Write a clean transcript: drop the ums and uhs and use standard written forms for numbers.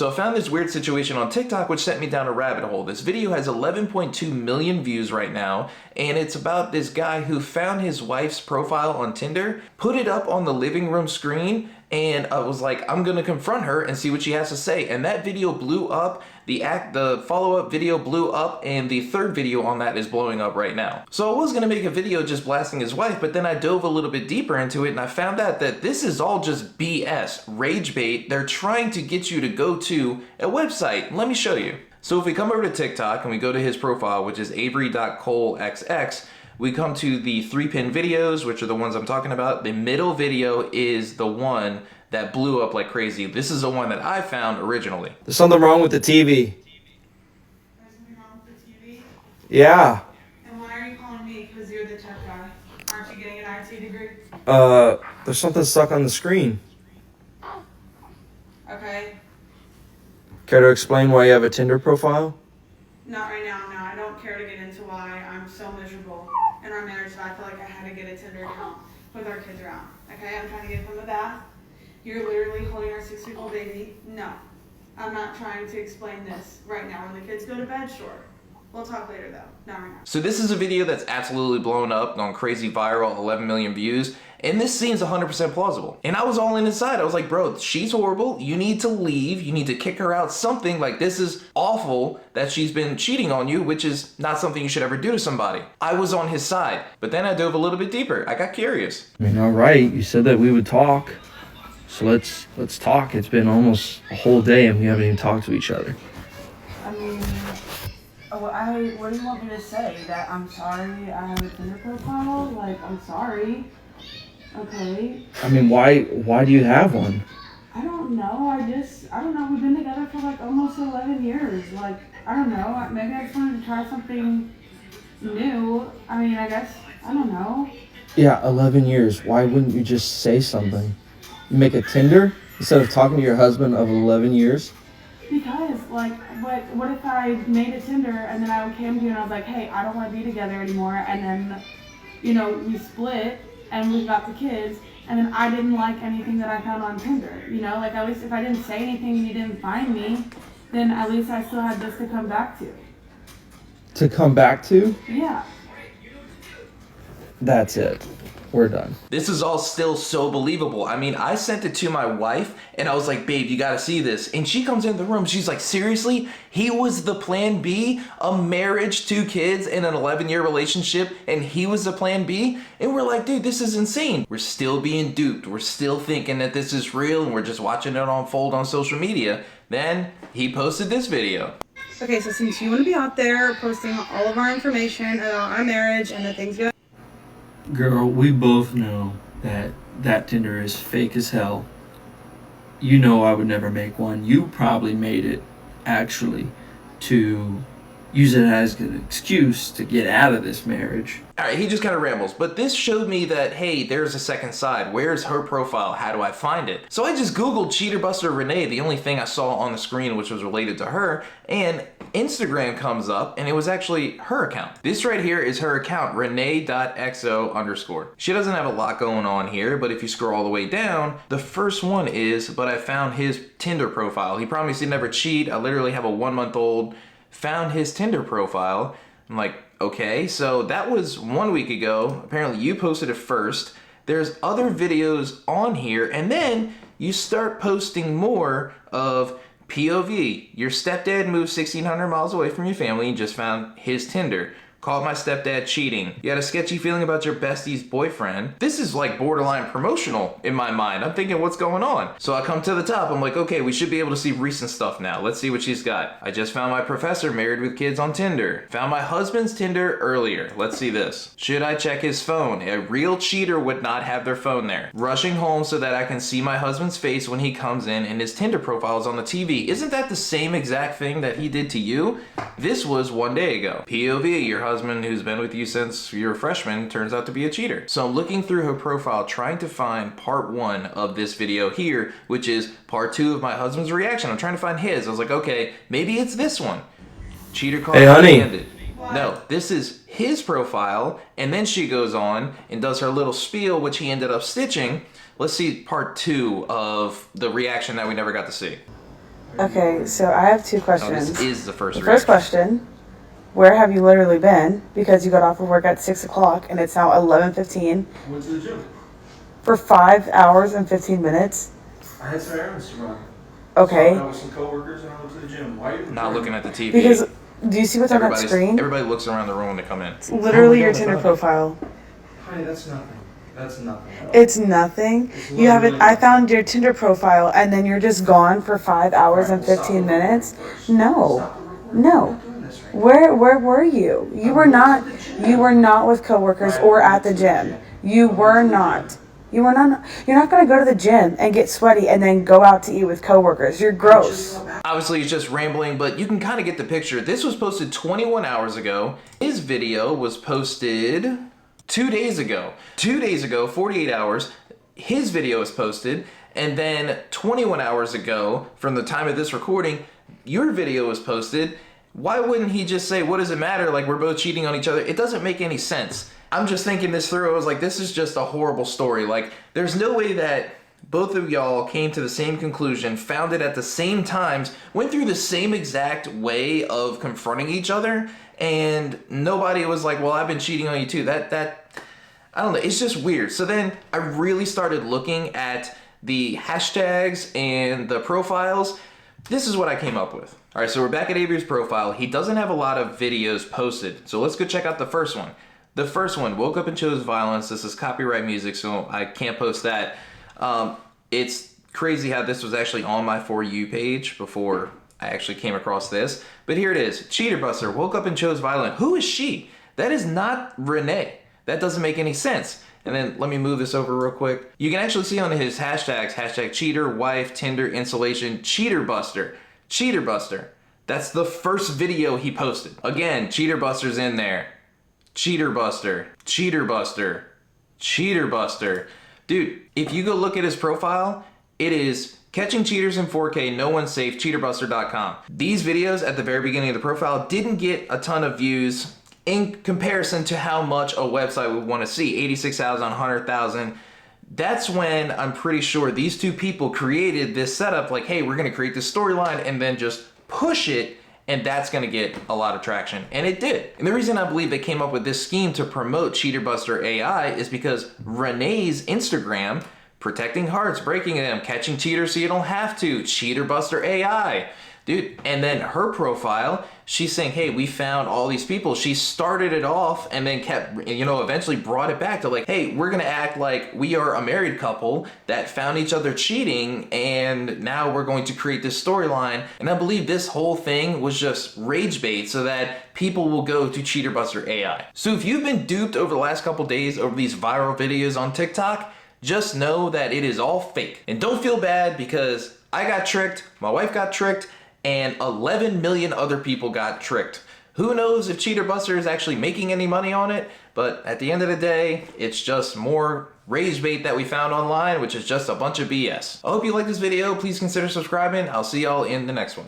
So I found this weird situation on TikTok which sent me down a rabbit hole. This video has 11.2 million views right now, and it's about this guy who found his wife's profile on Tinder, put it up on the living room screen, and I was like, I'm gonna confront her and see what she has to say. And that video blew up. The follow-up video blew up, and the third video on that is blowing up right now. So I was gonna make a video just blasting his wife, but then I dove a little bit deeper into it and I found out that this is all just BS, rage bait. They're trying to get you to go to a website. Let me show you. So if we come over to TikTok and we go to his profile, which is avery.colexx, we come to the 3-pin videos, which are the ones I'm talking about. The middle video is the one that blew up like crazy. This is the one that I found originally. There's something wrong with the TV. There's something wrong with the TV? Yeah. And why are you calling me? Because you're the tech guy. Aren't you getting an IT degree? There's something stuck on the screen. Okay. Care to explain why you have a Tinder profile? Not right now, no. I don't care to get into why I'm so miserable in our marriage that I feel like I had to get a Tinder account with our kids around. Okay, I'm trying to give them a bath. You're literally holding our 6-week-old baby. No, I'm not trying to explain this right now. When the kids go to bed, sure. We'll talk later though, not right now. So this is a video that's absolutely blown up, gone crazy viral, 11 million views, and this seems 100% plausible. And I was all inside. I was like, bro, she's horrible. You need to leave. You need to kick her out. Something like, this is awful that she's been cheating on you, which is not something you should ever do to somebody. I was on his side, but then I dove a little bit deeper. I got curious. I mean, all right, you said that we would talk. So let's talk. It's been almost a whole day and we haven't even talked to each other. I mean, what do you want me to say? That I'm sorry I have a Tinder profile? Like, I'm sorry. Okay. I mean, why do you have one? I don't know. I don't know. We've been together for like almost 11 years. Like, I don't know. Maybe I just wanted to try something new. I mean, I guess, I don't know. Yeah, 11 years. Why wouldn't you just say something? You make a Tinder instead of talking to your husband of 11 years? Because, like, what if I made a Tinder and then I came to you and I was like, hey, I don't want to be together anymore, and then, you know, we split and we got the kids, and then I didn't like anything that I found on Tinder, you know? Like, at least if I didn't say anything and you didn't find me, then at least I still had this to come back to. To come back to? Yeah. That's it. We're done. This is all still so believable. I mean, I sent it to my wife and I was like, babe, you gotta see this. And she comes in the room, she's like, seriously? He was the plan B? A marriage, 2 kids, and an 11-year relationship, and he was the plan B? And we're like, dude, this is insane. We're still being duped. We're still thinking that this is real and we're just watching it unfold on social media. Then he posted this video. Okay, so since you want to be out there posting all of our information about our marriage and the things you Girl, we both know that Tinder is fake as hell. You know I would never make one. You probably made it, actually, to use it as an excuse to get out of this marriage. All right, he just kind of rambles, but this showed me that, hey, there's a second side. Where's her profile? How do I find it? So I just Googled Cheater Buster Renee, the only thing I saw on the screen which was related to her, and Instagram comes up, and it was actually her account. This right here is her account, renee.xo_. She doesn't have a lot going on here, but if you scroll all the way down, the first one is, but I found his Tinder profile. He promised he'd never cheat. I literally have a 1-month-old, found his Tinder profile. I'm like, okay, so that was 1 week ago. Apparently you posted it first. There's other videos on here, and then you start posting more of POV. Your stepdad moved 1,600 miles away from your family and just found his Tinder. Caught my stepdad cheating. You had a sketchy feeling about your bestie's boyfriend. This is like borderline promotional in my mind. I'm thinking, what's going on? So I come to the top. I'm like, okay, we should be able to see recent stuff now. Let's see what she's got. I just found my professor married with kids on Tinder. Found my husband's Tinder earlier. Let's see this. Should I check his phone? A real cheater would not have their phone there. Rushing home so that I can see my husband's face when he comes in and his Tinder profile is on the TV. Isn't that the same exact thing that he did to you? This was 1 day ago. POV, your husband who's been with you since you were a freshman turns out to be a cheater. So I'm looking through her profile trying to find part 1 of this video here, which is part 2 of my husband's reaction. I'm trying to find his. I was like, okay, maybe it's this one. Cheater caught red-handed. No, this is his profile, and then she goes on and does her little spiel, which he ended up stitching. Let's see part 2 of the reaction that we never got to see. Okay, so I have two No, questions. this is the first The first reaction. question, where have you literally been? Because you got off of work at 6 o'clock and it's now 11:15 Went to the gym. for 5 hours and 15 minutes. I had some errands to run. Okay. So I was with some coworkers and I went to the gym. Why are you Not looking at the TV. Because, do you see what's on that screen? Everybody looks around the room when they come in. It's literally your Oh, Tinder God. profile. Honey, that's nothing. That's nothing. It's nothing. It's You haven't. literally I found your Tinder profile, and then you're just gone for 5 hours and 15 minutes. No, no. Where were you? You were not. You were not with coworkers or at the gym. You were not. You were not. You're not gonna go to the gym and get sweaty and then go out to eat with coworkers. You're gross. Obviously, it's just rambling, but you can kind of get the picture. This was posted 21 hours ago. His video was posted 2 days ago. 2 days ago, 48 hours, his video was posted. And then 21 hours ago, from the time of this recording, your video was posted. Why wouldn't he just say, what does it matter? Like, we're both cheating on each other. It doesn't make any sense. I'm just thinking this through. I was like, this is just a horrible story. Like, there's no way that both of y'all came to the same conclusion, found it at the same times, went through the same exact way of confronting each other, and nobody was like, well, I've been cheating on you too. I don't know, it's just weird. So then I really started looking at the hashtags and the profiles. This is what I came up with. All right, so we're back at Avery's profile. He doesn't have a lot of videos posted, so let's go check out the first one. The first one, woke up and chose violence. This is copyright music, so I can't post that. It's crazy how this was actually on my For You page before I actually came across this. But here it is. Cheater Buster, woke up and chose violent. Who is she? That is not Renee. That doesn't make any sense. And then let me move this over real quick. You can actually see on his hashtags, hashtag cheater, wife, Tinder, insulation, Cheater Buster. Cheater Buster. That's the first video he posted. Again, Cheater Buster's in there. Cheater Buster. Cheater Buster. Cheater Buster. Dude, if you go look at his profile, it is catching cheaters in 4K, no one's safe, cheaterbuster.com. These videos at the very beginning of the profile didn't get a ton of views in comparison to how much a website would want to see, 86,000, 100,000. That's when I'm pretty sure these two people created this setup like, hey, we're going to create this storyline and then just push it, and that's going to get a lot of traction. And it did. And the reason I believe they came up with this scheme to promote Cheater Buster AI is because Renee's Instagram, protecting hearts, breaking them, catching cheaters so you don't have to, Cheater Buster AI. Dude, and then her profile, she's saying, hey, we found all these people. She started it off and then kept, eventually brought it back to like, hey, we're gonna act like we are a married couple that found each other cheating, and now we're going to create this storyline. And I believe this whole thing was just rage bait so that people will go to Cheater Buster AI. So if you've been duped over the last couple days over these viral videos on TikTok, just know that it is all fake. And don't feel bad, because I got tricked, my wife got tricked, and 11 million other people got tricked. Who knows if Cheater Buster is actually making any money on it, but at the end of the day, it's just more rage bait that we found online, which is just a bunch of BS. I hope you like this video. Please consider subscribing. I'll see y'all in the next one.